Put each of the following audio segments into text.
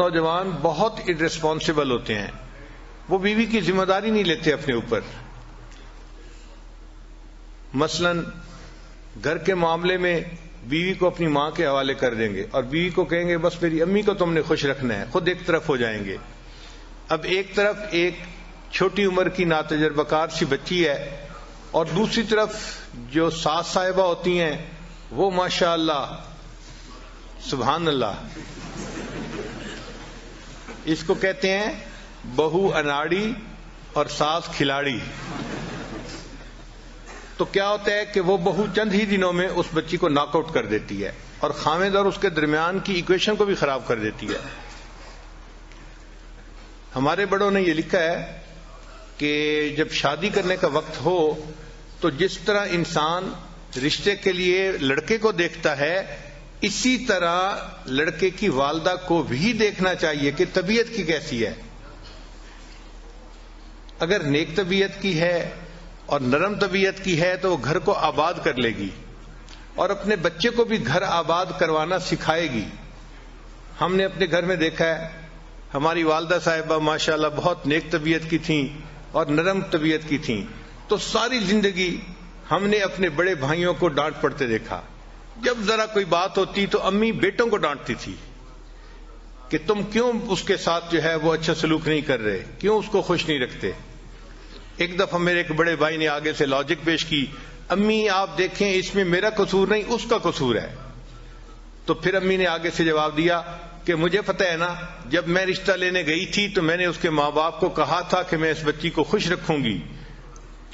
نوجوان بہت irresponsible ہوتے ہیں، وہ بیوی کی ذمہ داری نہیں لیتے اپنے اوپر. مثلا گھر کے معاملے میں بیوی کو اپنی ماں کے حوالے کر دیں گے اور بیوی کو کہیں گے بس میری امی کو تم نے خوش رکھنا ہے، خود ایک طرف ہو جائیں گے. اب ایک طرف ایک چھوٹی عمر کی ناتجربہ کار سی بچی ہے اور دوسری طرف جو ساس صاحبہ ہوتی ہیں وہ ماشاء اللہ سبحان اللہ، اس کو کہتے ہیں بہو اناڑی اور ساس کھلاڑی. تو کیا ہوتا ہے کہ وہ بہو چند ہی دنوں میں اس بچی کو ناک آؤٹ کر دیتی ہے اور خاوند اور اس کے درمیان کی ایکویشن کو بھی خراب کر دیتی ہے. ہمارے بڑوں نے یہ لکھا ہے کہ جب شادی کرنے کا وقت ہو تو جس طرح انسان رشتے کے لیے لڑکے کو دیکھتا ہے اسی طرح لڑکے کی والدہ کو بھی دیکھنا چاہیے کہ طبیعت کی کیسی ہے. اگر نیک طبیعت کی ہے اور نرم طبیعت کی ہے تو وہ گھر کو آباد کر لے گی اور اپنے بچے کو بھی گھر آباد کروانا سکھائے گی. ہم نے اپنے گھر میں دیکھا ہے ہماری والدہ صاحبہ ماشاءاللہ بہت نیک طبیعت کی تھیں اور نرم طبیعت کی تھیں، تو ساری زندگی ہم نے اپنے بڑے بھائیوں کو ڈانٹ پڑتے دیکھا. جب ذرا کوئی بات ہوتی تو امی بیٹوں کو ڈانٹتی تھی کہ تم کیوں اس کے ساتھ جو ہے وہ اچھا سلوک نہیں کر رہے، کیوں اس کو خوش نہیں رکھتے. ایک دفعہ میرے ایک بڑے بھائی نے آگے سے لاجک پیش کی، امی آپ دیکھیں اس میں میرا قصور نہیں اس کا قصور ہے. تو پھر امی نے آگے سے جواب دیا کہ مجھے پتہ ہے نا، جب میں رشتہ لینے گئی تھی تو میں نے اس کے ماں باپ کو کہا تھا کہ میں اس بچی کو خوش رکھوں گی،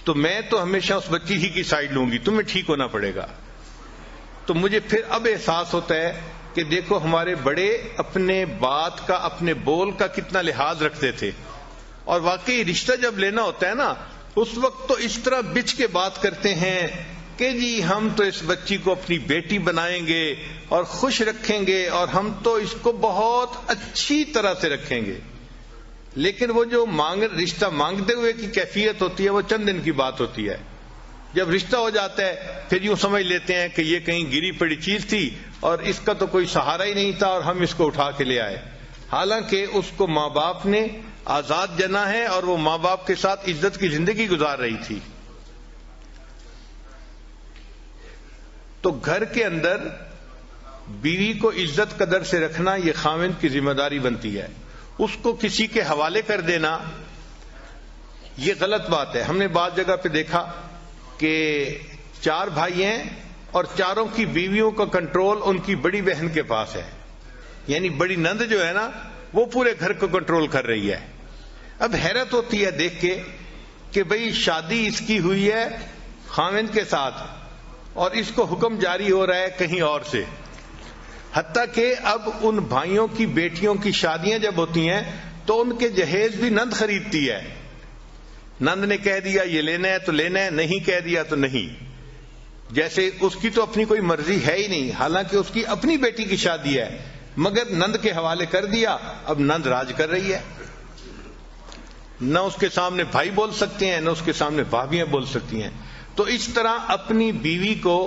تو میں تو ہمیشہ اس بچی ہی کی سائڈ لوں گی، تمہیں ٹھیک ہونا پڑے گا. تو مجھے پھر اب احساس ہوتا ہے کہ دیکھو ہمارے بڑے اپنے بات کا اپنے بول کا کتنا لحاظ رکھتے تھے، اور واقعی رشتہ جب لینا ہوتا ہے نا اس وقت تو اس طرح بچ کے بات کرتے ہیں کہ جی ہم تو اس بچی کو اپنی بیٹی بنائیں گے اور خوش رکھیں گے اور ہم تو اس کو بہت اچھی طرح سے رکھیں گے. لیکن وہ جو رشتہ مانگتے ہوئے کی کیفیت ہوتی ہے وہ چند دن کی بات ہوتی ہے. جب رشتہ ہو جاتا ہے پھر یوں سمجھ لیتے ہیں کہ یہ کہیں گری پڑی چیز تھی اور اس کا تو کوئی سہارا ہی نہیں تھا اور ہم اس کو اٹھا کے لے آئے، حالانکہ اس کو ماں باپ نے آزاد جنا ہے اور وہ ماں باپ کے ساتھ عزت کی زندگی گزار رہی تھی. تو گھر کے اندر بیوی کو عزت قدر سے رکھنا یہ خاوند کی ذمہ داری بنتی ہے. اس کو کسی کے حوالے کر دینا یہ غلط بات ہے. ہم نے بعض جگہ پہ دیکھا کہ 4 بھائی ہیں اور چاروں کی بیویوں کا کنٹرول ان کی بڑی بہن کے پاس ہے، یعنی بڑی نند جو ہے نا وہ پورے گھر کو کنٹرول کر رہی ہے. اب حیرت ہوتی ہے دیکھ کے کہ بھئی شادی اس کی ہوئی ہے خاوند کے ساتھ اور اس کو حکم جاری ہو رہا ہے کہیں اور سے. حتیٰ کہ اب ان بھائیوں کی بیٹیوں کی شادیاں جب ہوتی ہیں تو ان کے جہیز بھی نند خریدتی ہے. نند نے کہہ دیا یہ لینا ہے تو لینا ہے، نہیں کہہ دیا تو نہیں. جیسے اس کی تو اپنی کوئی مرضی ہے ہی نہیں، حالانکہ اس کی اپنی بیٹی کی شادی ہے مگر نند کے حوالے کر دیا. اب نند راج کر رہی ہے، نہ اس کے سامنے بھائی بول سکتے ہیں نہ اس کے سامنے بھابیاں بول سکتی ہیں. تو اس طرح اپنی بیوی کو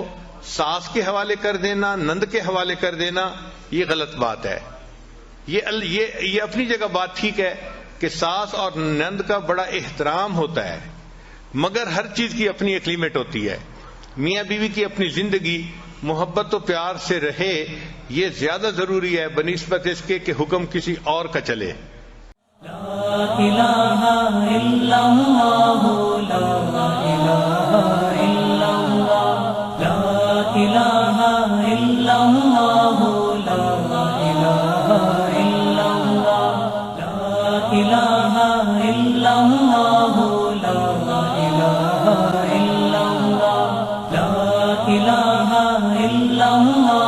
ساس کے حوالے کر دینا، نند کے حوالے کر دینا یہ غلط بات ہے. یہ اپنی جگہ بات ٹھیک ہے کہ ساس اور نند کا بڑا احترام ہوتا ہے، مگر ہر چیز کی اپنی ایک لیمٹ ہوتی ہے. میاں بیوی کی اپنی زندگی محبت و پیار سے رہے یہ زیادہ ضروری ہے بنسبت اس کے کہ حکم کسی اور کا چلے. لا الہ الا اللہ، لا الہ الا اللہ، لا الہ الا اللہ، لا الہ الا اللہ، لا الہ الا اللہ، لا الہ الا اللہ، لا الہ الا اللہ.